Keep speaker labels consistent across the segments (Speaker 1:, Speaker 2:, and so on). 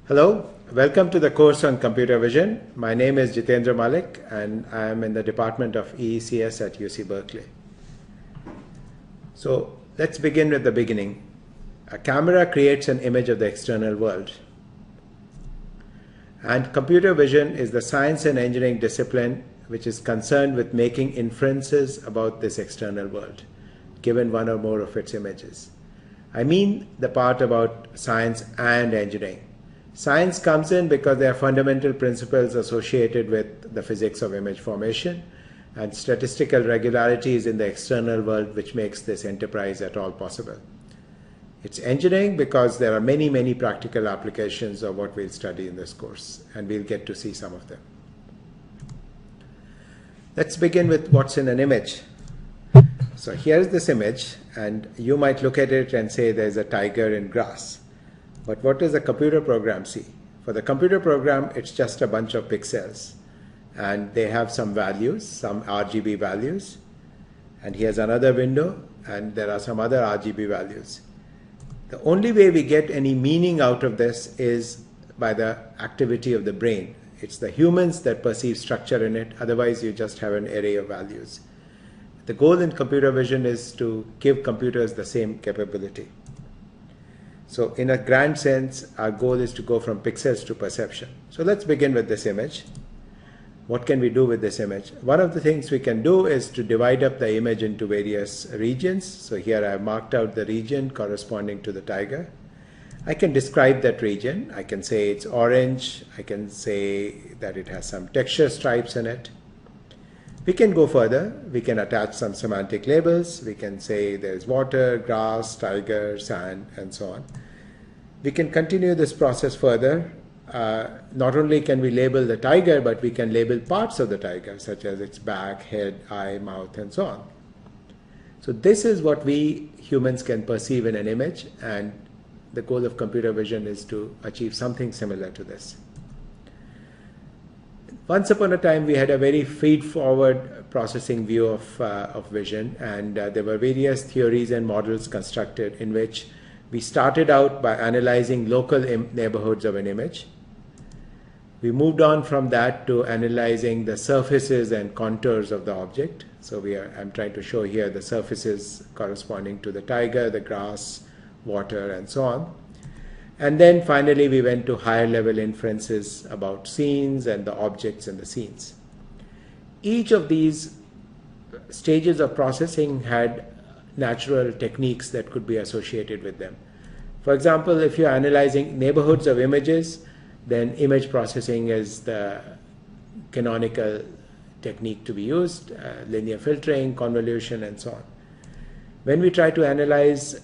Speaker 1: Hello, welcome to the course on computer vision. My name is Jitendra Malik and I am in the Department of EECS at UC Berkeley. So let's begin with the beginning. A camera creates an image of the external world. And computer vision is the science and engineering discipline which is concerned with making inferences about this external world, given one or more of its images. I mean the part about science and engineering. Science comes in because there are fundamental principles associated with the physics of image formation and statistical regularities in the external world which makes this enterprise at all possible. It's engineering because there are many practical applications of what we'll study in this course, and we'll get to see some of them. Let's begin with what's in an image. So here's this image, and you might look at it and say there's a tiger in grass. But what does the computer program see? For the computer program, it's just a bunch of pixels. And they have some values, some RGB values. And here's another window, and there are some other RGB values. The only way we get any meaning out of this is by the activity of the brain. It's the humans that perceive structure in it. Otherwise, you just have an array of values. The goal in computer vision is to give computers the same capability. So in a grand sense, our goal is to go from pixels to perception. So let's begin with this image. What can we do with this image? One of the things we can do is to divide up the image into various regions. So here I have marked out the region corresponding to the tiger. I can describe that region. I can say it's orange. I can say that it has some texture stripes in it. We can go further. We can attach some semantic labels. We can say there's water, grass, tiger, sand, and so on. We can continue this process further. Not only can we label the tiger, but we can label parts of the tiger, such as its back, head, eye, mouth, and so on. So this is what we humans can perceive in an image, and the goal of computer vision is to achieve something similar to this. Once upon a time, we had a very feed-forward processing view of vision, and there were various theories and models constructed in which we started out by analyzing local neighborhoods of an image. We moved on from that to analyzing the surfaces and contours of the object. So I'm trying to show here the surfaces corresponding to the tiger, the grass, water, and so on. And then finally we went to higher level inferences about scenes and the objects in the scenes. Each of these stages of processing had natural techniques that could be associated with them. For example, if you're analyzing neighborhoods of images, then image processing is the canonical technique to be used, linear filtering, convolution, and so on. When we try to analyze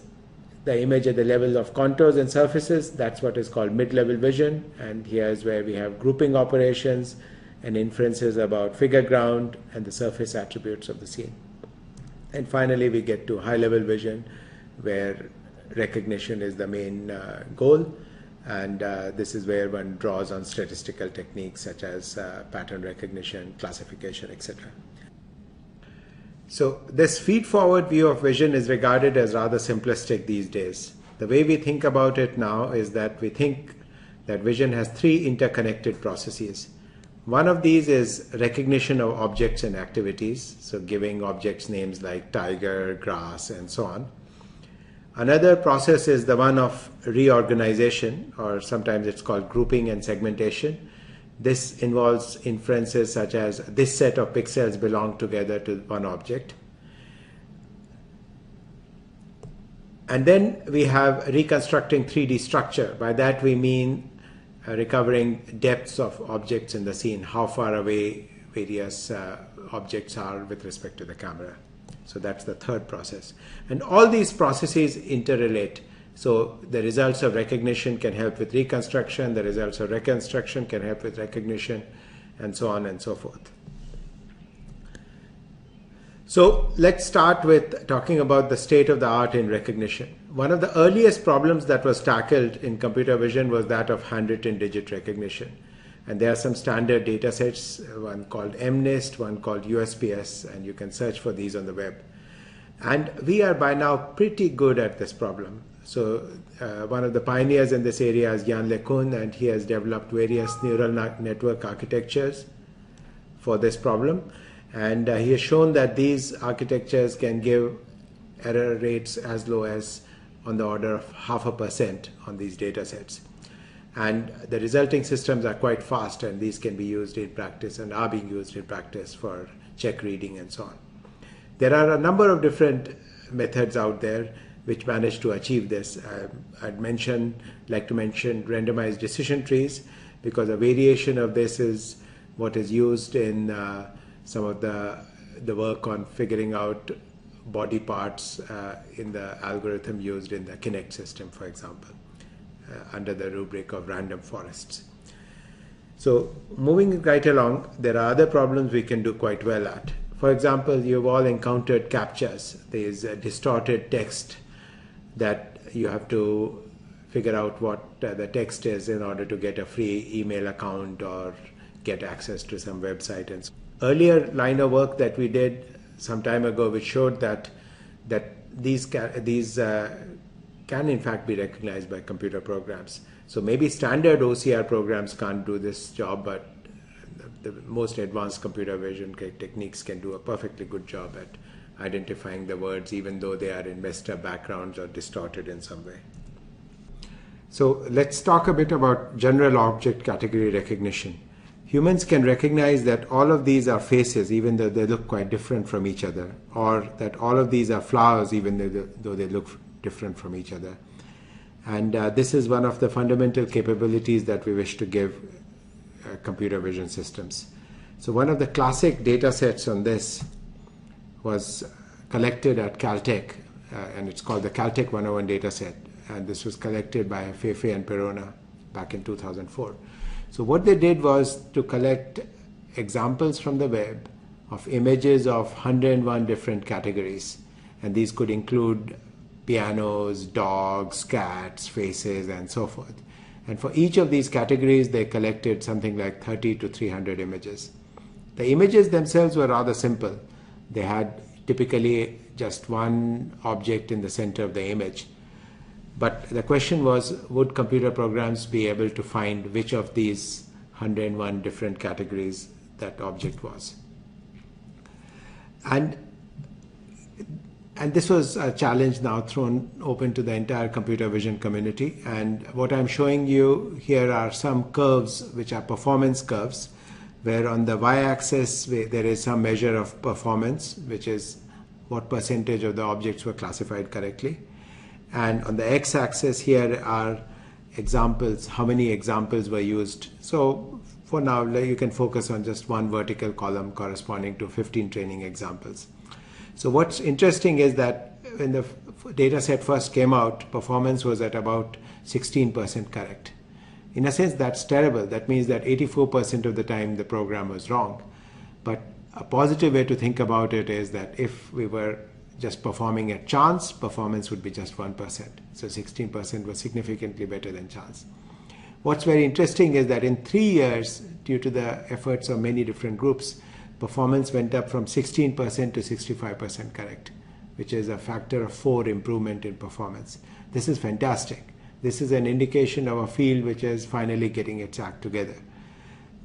Speaker 1: the image at the level of contours and surfaces, that's what is called mid-level vision, and here's where we have grouping operations and inferences about figure ground and the surface attributes of the scene. And finally we get to high-level vision, where recognition is the main goal, and this is where one draws on statistical techniques such as pattern recognition, classification, etc. So this feed-forward view of vision is regarded as rather simplistic these days. The way we think about it now is that we think that vision has three interconnected processes. One of these is recognition of objects and activities, so giving objects names like tiger, grass, and so on. Another process is the one of reorganization, or sometimes it's called grouping and segmentation. This involves inferences such as this set of pixels belong together to one object. And then we have reconstructing 3D structure. By that we mean recovering depths of objects in the scene, how far away various objects are with respect to the camera. So that's the third process. And all these processes interrelate. So the results of recognition can help with reconstruction, the results of reconstruction can help with recognition, and so on and so forth. So let's start with talking about the state of the art in recognition. One of the earliest problems that was tackled in computer vision was that of handwritten digit recognition. And there are some standard data sets, one called MNIST, one called USPS, and you can search for these on the web. And we are by now pretty good at this problem. So one of the pioneers in this area is Jan LeCun, and he has developed various neural network architectures for this problem. And he has shown that these architectures can give error rates as low as on the order of 0.5% on these data sets. And the resulting systems are quite fast, and these can be used in practice and are being used in practice for check reading and so on. There are a number of different methods out there which manage to achieve this. I'd like to mention randomized decision trees, because a variation of this is what is used in some of the work on figuring out body parts in the algorithm used in the Kinect system, for example, under the rubric of random forests. So moving right along, there are other problems we can do quite well at. For example, you've all encountered CAPTCHAs. There's a distorted text that you have to figure out what the text is in order to get a free email account or get access to some website. And so earlier line of work that we did some time ago, which showed that these can in fact be recognized by computer programs. So maybe standard OCR programs can't do this job, but the most advanced computer vision techniques can do a perfectly good job at identifying the words, even though they are in messed up backgrounds or distorted in some way. So let's talk a bit about general object category recognition. Humans can recognize that all of these are faces, even though they look quite different from each other, or that all of these are flowers, even though they look different from each other. And this is one of the fundamental capabilities that we wish to give computer vision systems. So one of the classic data sets on this was collected at Caltech, and it's called the Caltech 101 data set. And this was collected by Fefe and Perona back in 2004. So what they did was to collect examples from the web of images of 101 different categories. And these could include pianos, dogs, cats, faces, and so forth. And for each of these categories, they collected something like 30 to 300 images. The images themselves were rather simple. They had typically just one object in the center of the image. But the question was, would computer programs be able to find which of these 101 different categories that object was? And this was a challenge now thrown open to the entire computer vision community. And what I'm showing you here are some curves which are performance curves, where on the y-axis there is some measure of performance, which is what percentage of the objects were classified correctly. And on the x-axis here are examples, how many examples were used. So for now, you can focus on just one vertical column corresponding to 15 training examples. So what's interesting is that when the data set first came out, performance was at about 16% correct. In a sense, that's terrible. That means that 84% of the time the program was wrong. But a positive way to think about it is that if we were just performing at chance, performance would be just 1%. So 16% was significantly better than chance. What's very interesting is that in 3 years, due to the efforts of many different groups, performance went up from 16% to 65% correct, which is a factor of 4 improvement in performance. This is fantastic. This is an indication of a field which is finally getting its act together.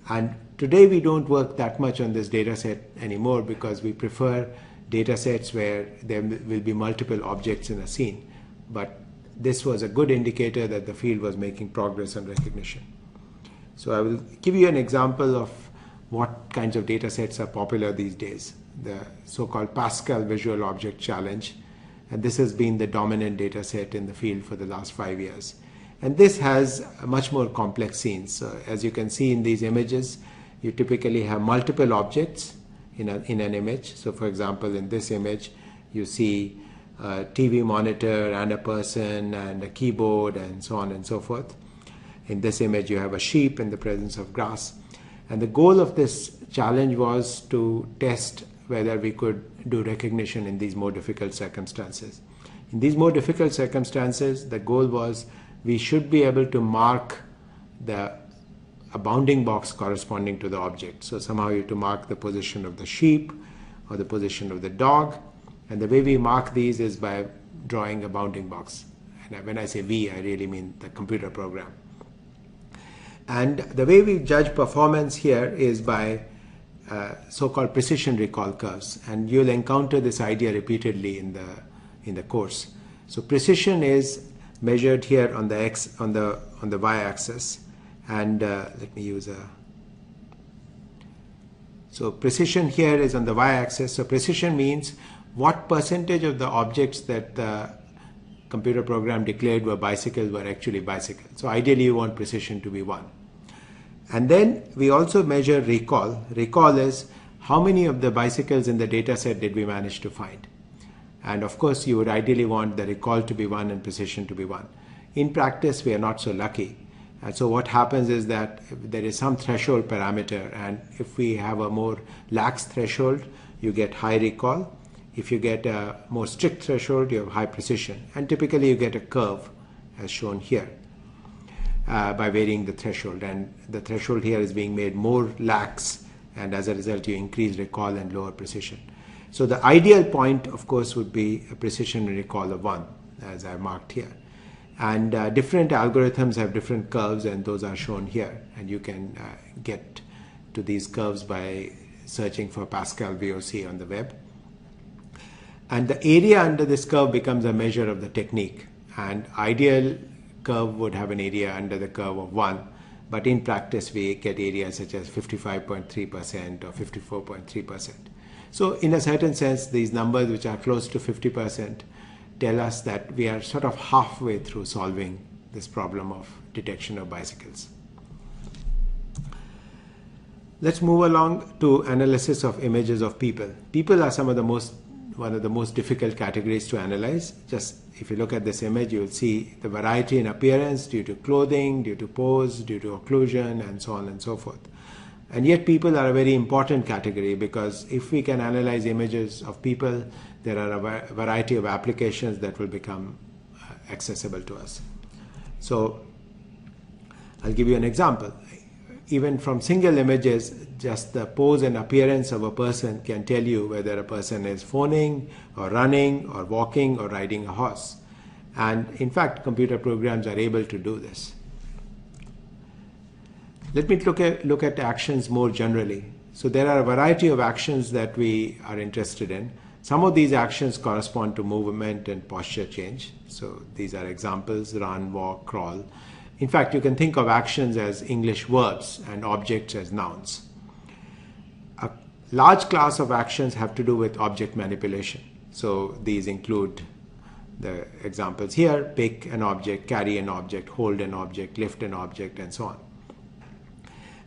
Speaker 1: And today we don't work that much on this data set anymore, because we prefer data sets where there will be multiple objects in a scene. But this was a good indicator that the field was making progress on recognition. So I will give you an example of what kinds of data sets are popular these days, the so-called Pascal Visual Object Challenge. And this has been the dominant data set in the field for the last 5 years. And this has much more complex scenes. So as you can see in these images, you typically have multiple objects in an image. So for example, in this image, you see a TV monitor and a person and a keyboard and so on and so forth. In this image, you have a sheep in the presence of grass. And the goal of this challenge was to test whether we could do recognition in these more difficult circumstances. In these more difficult circumstances, the goal was we should be able to mark a bounding box corresponding to the object. So somehow you have to mark the position of the sheep or the position of the dog. And the way we mark these is by drawing a bounding box. And when I say we, I really mean the computer program. And the way we judge performance here is by so-called precision recall curves, and you'll encounter this idea repeatedly in the course. So precision is measured here on the y-axis, and let me use a. So precision here is on the y-axis. So precision means what percentage of the objects that the computer program declared were bicycles were actually bicycles. So ideally you want precision to be 1. And then we also measure recall. Recall is how many of the bicycles in the data set did we manage to find. And of course you would ideally want the recall to be 1 and precision to be 1. In practice we are not so lucky. And so what happens is that there is some threshold parameter, and if we have a more lax threshold, you get high recall. If you get a more strict threshold, you have high precision. And typically you get a curve as shown here by varying the threshold. And the threshold here is being made more lax, and as a result you increase recall and lower precision. So the ideal point, of course, would be a precision recall of 1, as I marked here. And different algorithms have different curves, and those are shown here. And you can get to these curves by searching for Pascal VOC on the web. And the area under this curve becomes a measure of the technique. And ideal curve would have an area under the curve of 1. But in practice, we get areas such as 55.3% or 54.3%. So in a certain sense, these numbers which are close to 50% tell us that we are sort of halfway through solving this problem of detection of bicycles. Let's move along to analysis of images of people. People are one of the most difficult categories to analyze. Just if you look at this image, you will see the variety in appearance due to clothing, due to pose, due to occlusion, and so on and so forth. And yet people are a very important category, because if we can analyze images of people, there are a variety of applications that will become accessible to us. So I'll give you an example. Even from single images, just the pose and appearance of a person can tell you whether a person is phoning or running or walking or riding a horse. And in fact, computer programs are able to do this. Let me look at actions more generally. So there are a variety of actions that we are interested in. Some of these actions correspond to movement and posture change. So these are examples: run, walk, crawl. In fact, you can think of actions as English verbs and objects as nouns. A large class of actions have to do with object manipulation. So these include the examples here: pick an object, carry an object, hold an object, lift an object, and so on.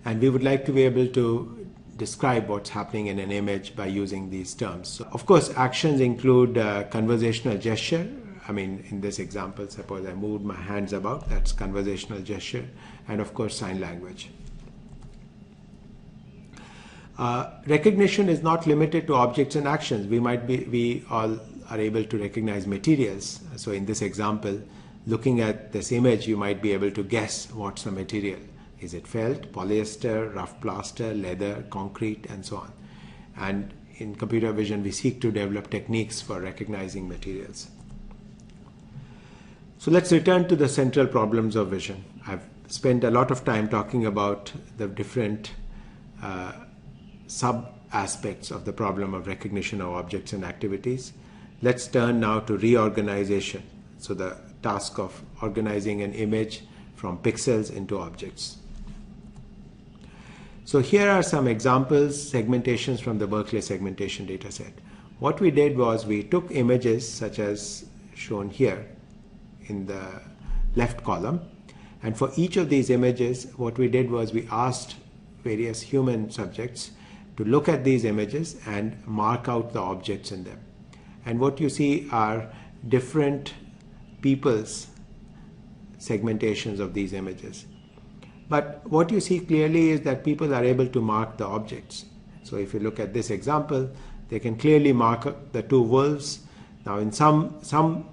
Speaker 1: And we would like to be able to describe what's happening in an image by using these terms. So, of course, actions include conversational gesture. I mean, in this example, suppose I moved my hands about, that's conversational gesture, and of course, sign language. Recognition is not limited to objects and actions. We all are able to recognize materials. So in this example, looking at this image, you might be able to guess what's the material. Is it felt, polyester, rough plaster, leather, concrete, and so on. And in computer vision, we seek to develop techniques for recognizing materials. So let's return to the central problems of vision. I've spent a lot of time talking about the different sub-aspects of the problem of recognition of objects and activities. Let's turn now to reorganization. So the task of organizing an image from pixels into objects. So here are some examples, segmentations from the Berkeley segmentation dataset. What we did was we took images such as shown here in the left column, and for each of these images, what we did was we asked various human subjects to look at these images and mark out the objects in them. And what you see are different people's segmentations of these images. But what you see clearly is that people are able to mark the objects. So if you look at this example, they can clearly mark the two wolves. Now in some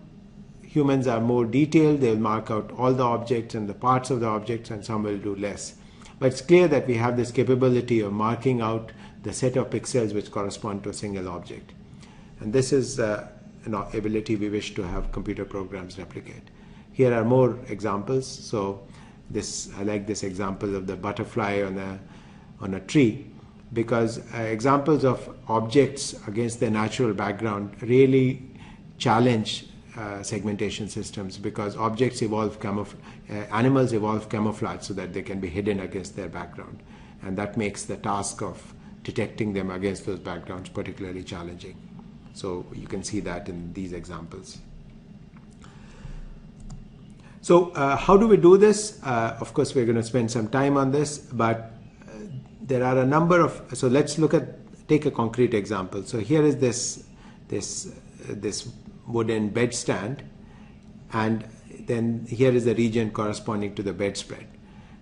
Speaker 1: humans are more detailed, they'll mark out all the objects and the parts of the objects, and some will do less. But it's clear that we have this capability of marking out the set of pixels which correspond to a single object. And this is an ability we wish to have computer programs replicate. Here are more examples. So I like this example of the butterfly on a tree, because examples of objects against their natural background really challenge segmentation systems, because objects evolve animals evolve camouflage so that they can be hidden against their background, and that makes the task of detecting them against those backgrounds particularly challenging. So you can see that in these examples. So how do we do this? Of course, we're going to spend some time on this, but there are a number of, so let's take a concrete example. So here is this wooden bed stand, and then here is the region corresponding to the bedspread.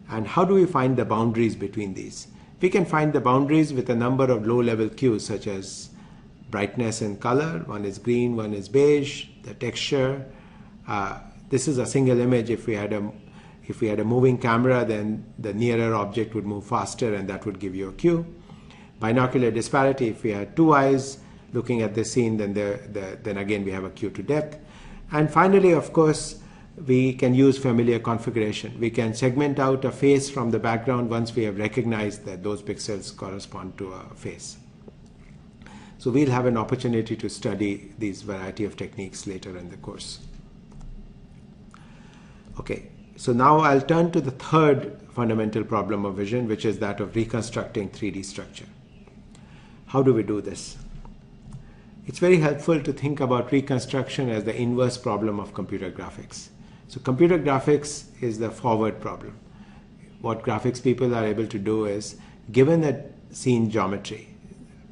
Speaker 1: And how do we find the boundaries between these? We can find the boundaries with a number of low-level cues, such as brightness and color. One is green, one is beige, the texture. This is a single image. If we had a moving camera, then the nearer object would move faster, and that would give you a cue. Binocular disparity, if we had two eyes looking at the scene, then again we have a cue to depth. And finally, of course, we can use familiar configuration. We can segment out a face from the background once we have recognized that those pixels correspond to a face. So we'll have an opportunity to study these variety of techniques later in the course. Okay, so now I'll turn to the third fundamental problem of vision, which is that of reconstructing 3D structure. How do we do this? It's very helpful to think about reconstruction as the inverse problem of computer graphics. So computer graphics is the forward problem. What graphics people are able to do is, given the scene geometry,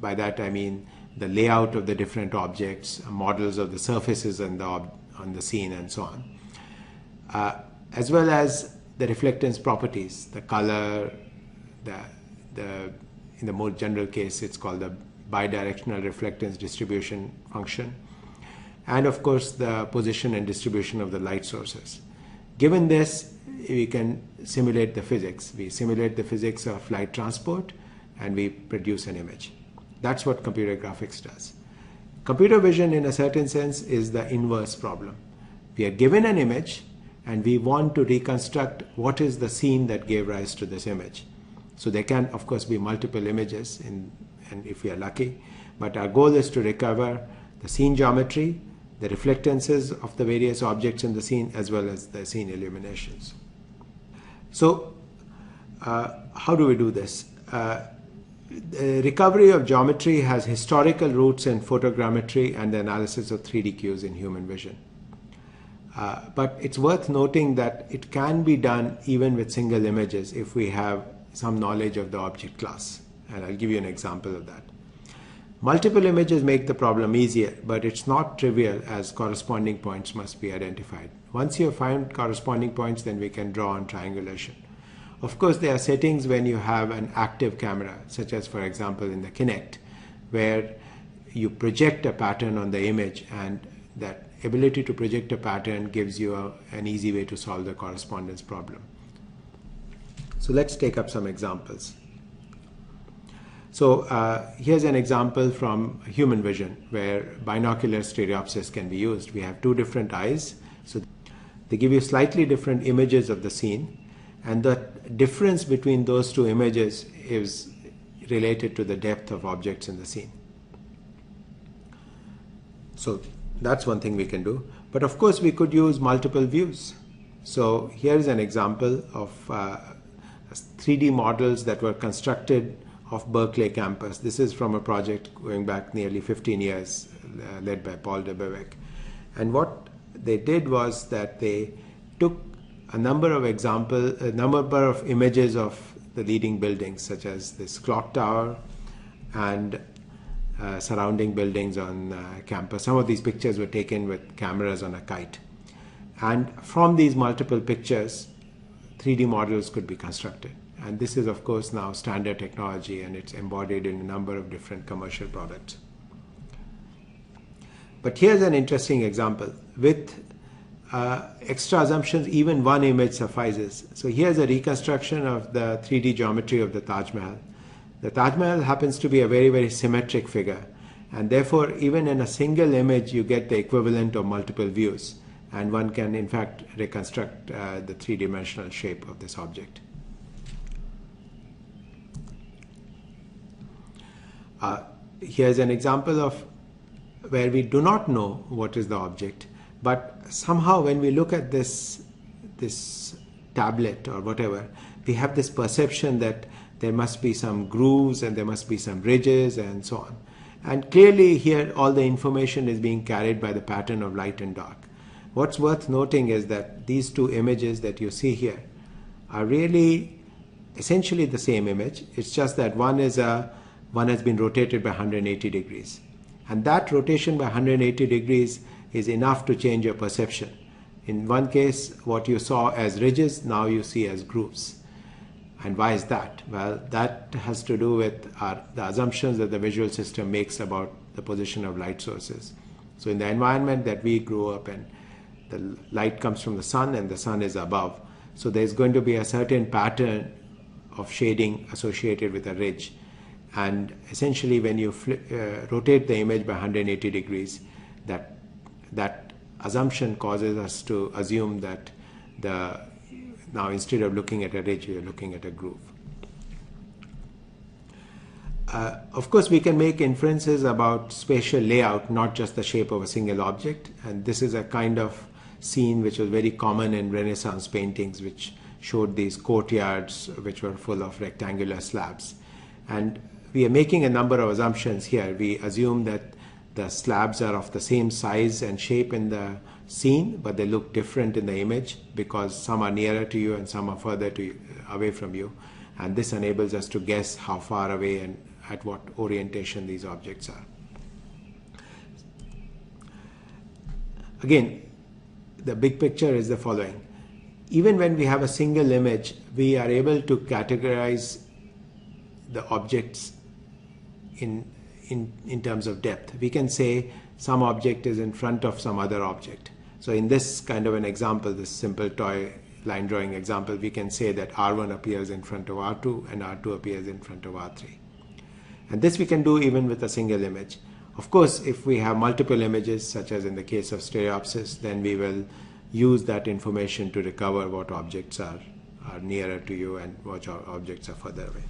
Speaker 1: by that I mean the layout of the different objects, models of the surfaces on the scene and so on, as well as the reflectance properties, the color, in the more general case, it's called the bidirectional reflectance distribution function, and of course the position and distribution of the light sources. Given this, we can simulate the physics. We simulate the physics of light transport, and we produce an image. That's what computer graphics does. Computer vision, in a certain sense, is the inverse problem. We are given an image, and we want to reconstruct what is the scene that gave rise to this image. So there can, of course, be multiple images, and if we are lucky, but our goal is to recover the scene geometry, the reflectances of the various objects in the scene, as well as the scene illuminations. So how do we do this? The recovery of geometry has historical roots in photogrammetry and the analysis of 3D cues in human vision. But it's worth noting that it can be done even with single images if we have some knowledge of the object class. And I'll give you an example of that. Multiple images make the problem easier, but it's not trivial, as corresponding points must be identified. Once you have found corresponding points, then we can draw on triangulation. Of course, there are settings when you have an active camera, such as, for example, in the Kinect, where you project a pattern on the image, and that ability to project a pattern gives you an easy way to solve the correspondence problem. So let's take up some examples. So here's an example from human vision where binocular stereopsis can be used. We have two different eyes, so they give you slightly different images of the scene, and the difference between those two images is related to the depth of objects in the scene. So that's one thing we can do. But of course, we could use multiple views. So here's an example of 3D models that were constructed of Berkeley campus. This is from a project going back nearly 15 years, led by Paul de Beveck. And what they did was that they took a number of images of the leading buildings, such as this clock tower and surrounding buildings on campus. Some of these pictures were taken with cameras on a kite. And from these multiple pictures, 3D models could be constructed. And this is, of course, now standard technology, and it's embodied in a number of different commercial products. But here's an interesting example. With extra assumptions, even one image suffices. So here's a reconstruction of the 3D geometry of the Taj Mahal. The Taj Mahal happens to be a very, very symmetric figure, and therefore, even in a single image, you get the equivalent of multiple views. and one can in fact reconstruct the three-dimensional shape of this object. Here's an example of where we do not know what is the object, but somehow when we look at this tablet or whatever, we have this perception that there must be some grooves and there must be some ridges and so on. And clearly here all the information is being carried by the pattern of light and dark. What's worth noting is that these two images that you see here are really essentially the same image. It's just that one has been rotated by 180 degrees. And that rotation by 180 degrees is enough to change your perception. In one case, what you saw as ridges, now you see as grooves. And why is that? Well, that has to do with the assumptions that the visual system makes about the position of light sources. So in the environment that we grew up in, the light comes from the sun and the sun is above. So there's going to be a certain pattern of shading associated with a ridge. And essentially when you rotate the image by 180 degrees, that assumption causes us to assume that now instead of looking at a ridge, we are looking at a groove. Of course, we can make inferences about spatial layout, not just the shape of a single object. And this is a kind of scene which was very common in Renaissance paintings, which showed these courtyards which were full of rectangular slabs. And we are making a number of assumptions here. We assume that the slabs are of the same size and shape in the scene, but they look different in the image because some are nearer to you and some are further away from you. And this enables us to guess how far away and at what orientation these objects are. Again, the big picture is the following. Even when we have a single image, we are able to categorize the objects in terms of depth. We can say some object is in front of some other object. So in this kind of an example, this simple toy line drawing example, we can say that R1 appears in front of R2 and R2 appears in front of R3. And this we can do even with a single image. Of course, if we have multiple images, such as in the case of stereopsis, then we will use that information to recover what objects are nearer to you and what objects are further away.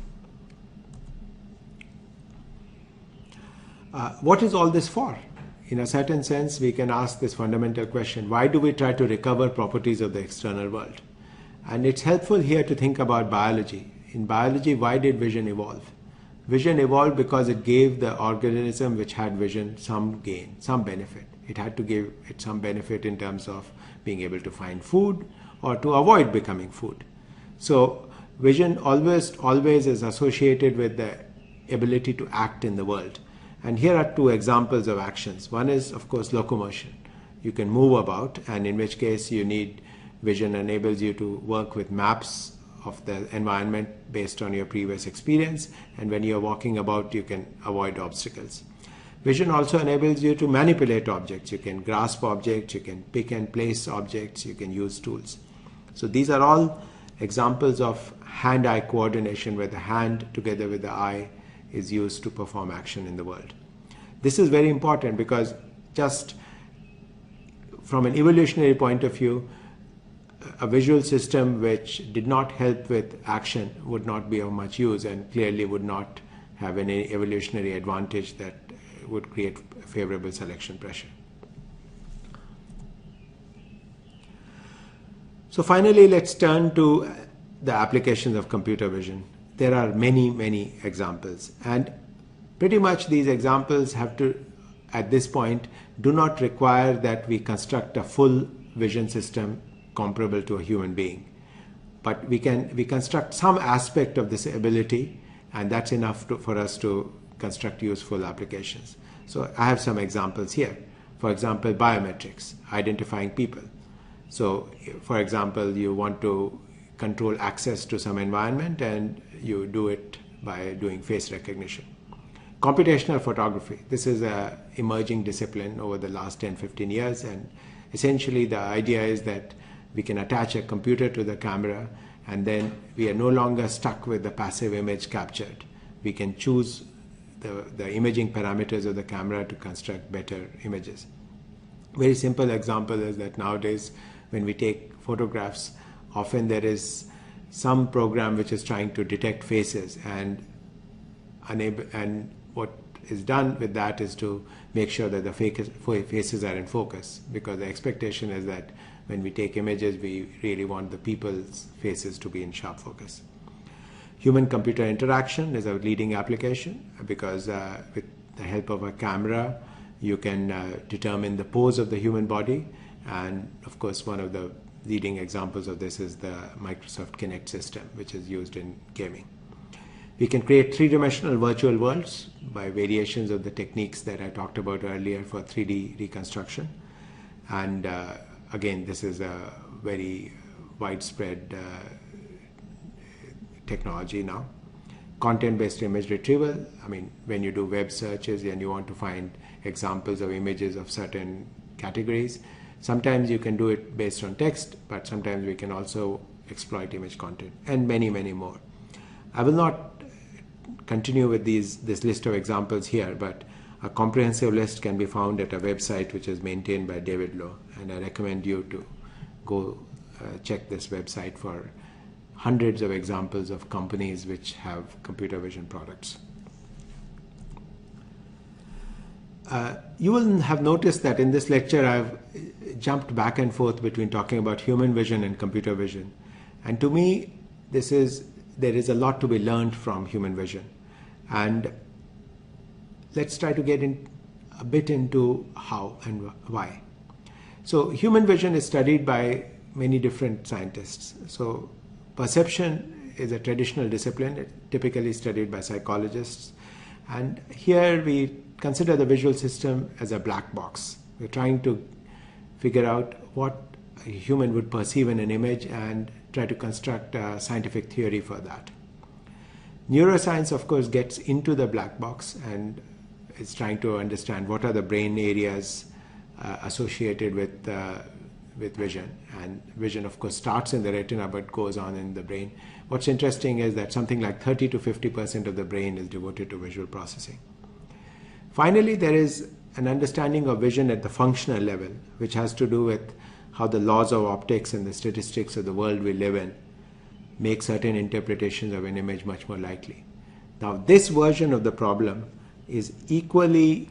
Speaker 1: What is all this for? In a certain sense, we can ask this fundamental question: why do we try to recover properties of the external world? And it's helpful here to think about biology. In biology, why did vision evolve? Vision evolved because it gave the organism which had vision some gain, some benefit. It had to give it some benefit in terms of being able to find food or to avoid becoming food. So vision always is associated with the ability to act in the world. And here are two examples of actions. One is, of course, locomotion. You can move about, and in which case you need vision enables you to work with maps of the environment based on your previous experience. And when you're walking about, you can avoid obstacles. Vision also enables you to manipulate objects. You can grasp objects, you can pick and place objects, you can use tools. So these are all examples of hand-eye coordination, where the hand together with the eye is used to perform action in the world. This is very important because just from an evolutionary point of view, a visual system which did not help with action would not be of much use and clearly would not have any evolutionary advantage that would create favorable selection pressure. So finally, let's turn to the applications of computer vision. There are many, many examples, and pretty much these examples have to, at this point, do not require that we construct a full vision system comparable to a human being. But we construct some aspect of this ability, and that's enough for us to construct useful applications. So I have some examples here. For example, biometrics, identifying people. So for example, you want to control access to some environment and you do it by doing face recognition. Computational photography. This is an emerging discipline over the last 10-15 years, and essentially the idea is that we can attach a computer to the camera and then we are no longer stuck with the passive image captured. We can choose the imaging parameters of the camera to construct better images. Very simple example is that nowadays when we take photographs, often there is some program which is trying to detect faces, and what is done with that is to make sure that the faces are in focus, because the expectation is that when we take images, we really want the people's faces to be in sharp focus. Human-computer interaction is a leading application, because with the help of a camera, you can determine the pose of the human body. And of course, one of the leading examples of this is the Microsoft Kinect system, which is used in gaming. We can create three-dimensional virtual worlds by variations of the techniques that I talked about earlier for 3D reconstruction. And again, this is a very widespread technology now. Content-based image retrieval. I mean, when you do web searches and you want to find examples of images of certain categories, sometimes you can do it based on text, but sometimes we can also exploit image content, and many, many more. I will not continue with this list of examples here, but a comprehensive list can be found at a website which is maintained by David Lowe, and I recommend you to go check this website for hundreds of examples of companies which have computer vision products. You will have noticed that in this lecture I've jumped back and forth between talking about human vision and computer vision. And to me, there is a lot to be learned from human vision. And let's try to get in a bit into how and why. So human vision is studied by many different scientists. So perception is a traditional discipline, typically studied by psychologists. And here we consider the visual system as a black box. We're trying to figure out what a human would perceive in an image and try to construct a scientific theory for that. Neuroscience, of course, gets into the black box and is trying to understand what are the brain areas associated with vision. And vision, of course, starts in the retina but goes on in the brain. What's interesting is that something like 30 to 50% of the brain is devoted to visual processing. Finally, there is an understanding of vision at the functional level, which has to do with how the laws of optics and the statistics of the world we live in make certain interpretations of an image much more likely. Now, this version of the problem is equally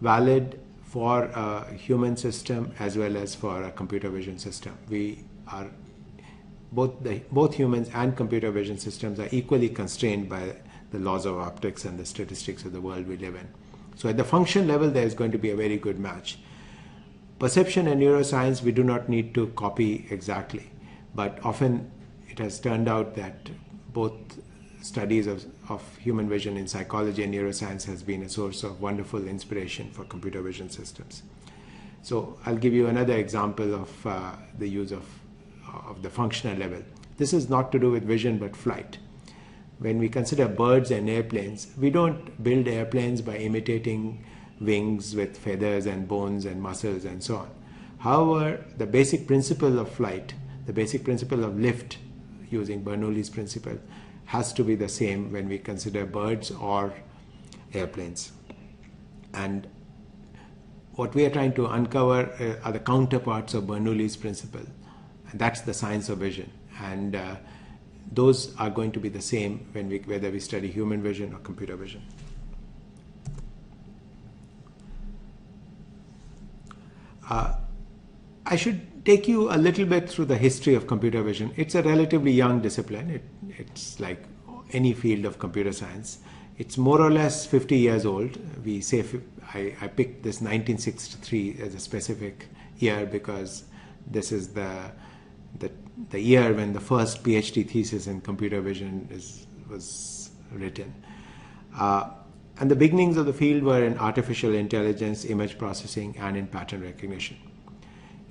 Speaker 1: valid for a human system as well as for a computer vision system. We are both humans and computer vision systems are equally constrained by the laws of optics and the statistics of the world we live in. So at the function level, there is going to be a very good match. Perception and neuroscience, we do not need to copy exactly, but often it has turned out that both studies of human vision in psychology and neuroscience has been a source of wonderful inspiration for computer vision systems. So I'll give you another example of the use of the functional level. This is not to do with vision but flight. When we consider birds and airplanes, we don't build airplanes by imitating wings with feathers and bones and muscles and so on. However, the basic principle of flight, the basic principle of lift using Bernoulli's principle, has to be the same when we consider birds or airplanes. And what we are trying to uncover are the counterparts of Bernoulli's principle. And that's the science of vision. And those are going to be the same whether we study human vision or computer vision. I should take you a little bit through the history of computer vision. It's a relatively young discipline. It's like any field of computer science. It's more or less 50 years old. We say I picked this 1963 as a specific year because this is the year when the first PhD thesis in computer vision was written. And the beginnings of the field were in artificial intelligence, image processing, and in pattern recognition.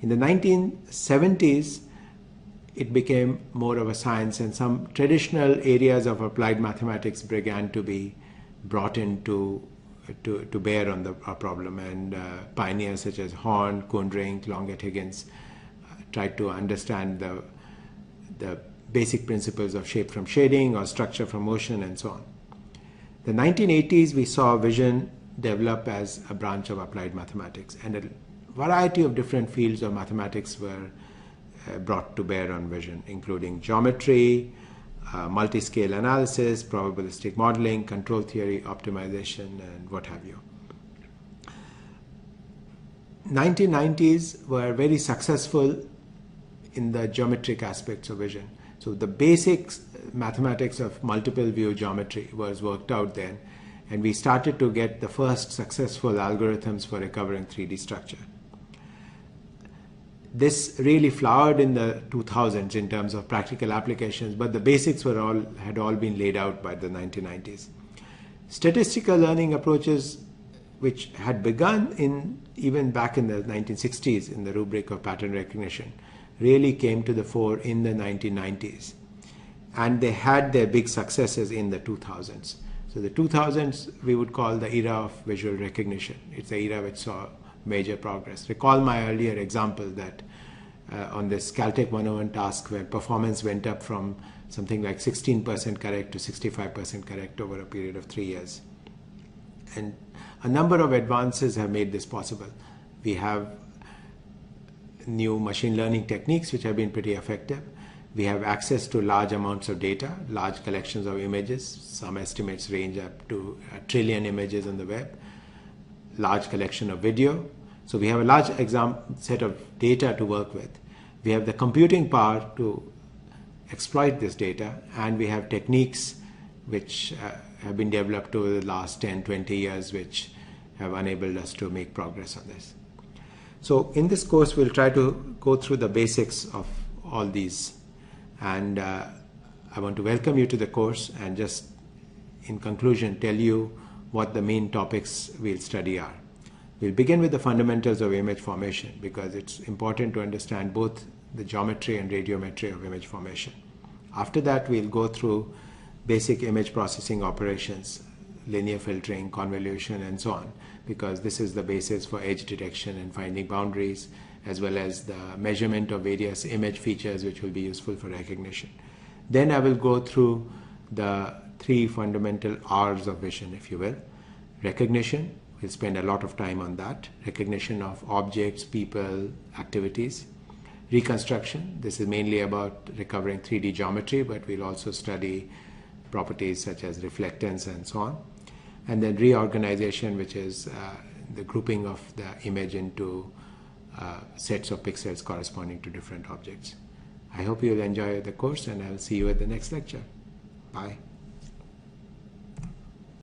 Speaker 1: In the 1970s, it became more of a science, and some traditional areas of applied mathematics began to be brought into to bear on our problem. And pioneers such as Horn, Koonrink, Longet-Higgins tried to understand the basic principles of shape from shading or structure from motion and so on. The 1980s, we saw vision develop as a branch of applied mathematics, and variety of different fields of mathematics were brought to bear on vision, including geometry, multi-scale analysis, probabilistic modeling, control theory, optimization, and what have you. 1990s were very successful in the geometric aspects of vision. So the basic mathematics of multiple view geometry was worked out then, and we started to get the first successful algorithms for recovering 3D structure. This really flowered in the 2000s in terms of practical applications, but the basics had all been laid out by the 1990s. Statistical learning approaches, which had begun even back in the 1960s in the rubric of pattern recognition, really came to the fore in the 1990s. And they had their big successes in the 2000s. So the 2000s we would call the era of visual recognition. It's the era which saw major progress. Recall my earlier example that on this Caltech 101 task where performance went up from something like 16% correct to 65% correct over a period of 3 years. And a number of advances have made this possible. We have new machine learning techniques which have been pretty effective. We have access to large amounts of data, large collections of images. Some estimates range up to 1 trillion images on the web. Large collection of video. So we have a large set of data to work with. We have the computing power to exploit this data, and we have techniques which have been developed over the last 10, 20 years which have enabled us to make progress on this. So in this course we'll try to go through the basics of all these, and I want to welcome you to the course and just in conclusion tell you what the main topics we'll study are. We'll begin with the fundamentals of image formation because it's important to understand both the geometry and radiometry of image formation. After that, we'll go through basic image processing operations, linear filtering, convolution, and so on, because this is the basis for edge detection and finding boundaries, as well as the measurement of various image features which will be useful for recognition. Then I will go through the 3 fundamental R's of vision, if you will. Recognition, we'll spend a lot of time on that. Recognition of objects, people, activities. Reconstruction, this is mainly about recovering 3D geometry, but we'll also study properties such as reflectance and so on. And then reorganization, which is the grouping of the image into sets of pixels corresponding to different objects. I hope you'll enjoy the course, and I'll see you at the next lecture. Bye.